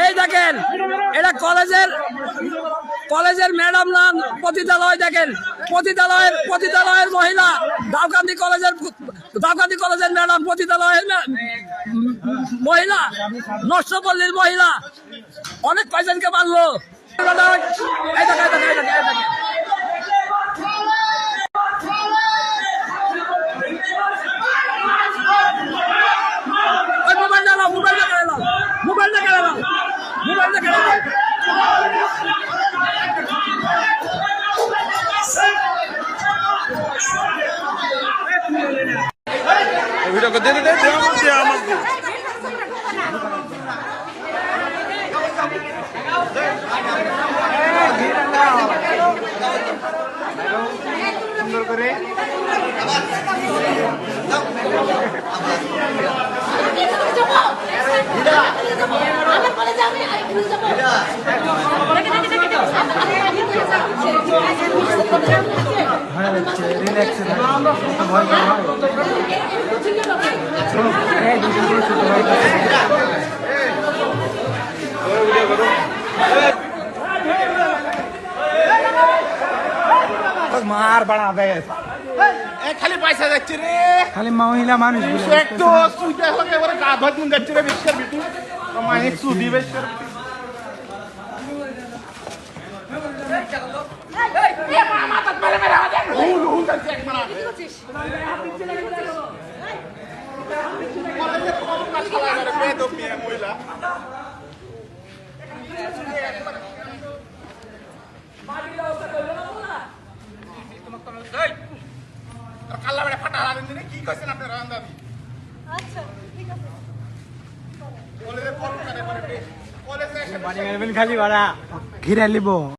এই দেখেন এটা কলেজের ম্যাডাম না পতিতালয়। দেখেন পতিতালয়ের মহিলা, দাউকান্দি কলেজের ম্যাডাম, পতিতালয়ের মহিলা, নষ্টপল্লীর মহিলা অনেক পেশেন্টকে মারলো। ভিডিও করে দে সুন্দর করে রিল্যাক্স মার बड़ा বেশ খালি পয়সা যাচ্ছে রে, খালি মহিলা মানুষ একটু সুইটা হলে এবারে গা ধুন যাচ্ছে রে বিশ্বের বিটু মাইক সুদি বিশ্বের মহিলা কাল্লা বেড়ে ফাটা হারাবেন দিনে কি করছেন আপনার রান্দাবি? আচ্ছা ঠিক আছে কলেজে ফোন করে কলেজে এসে খালি বাড়া ঘিরে লিব।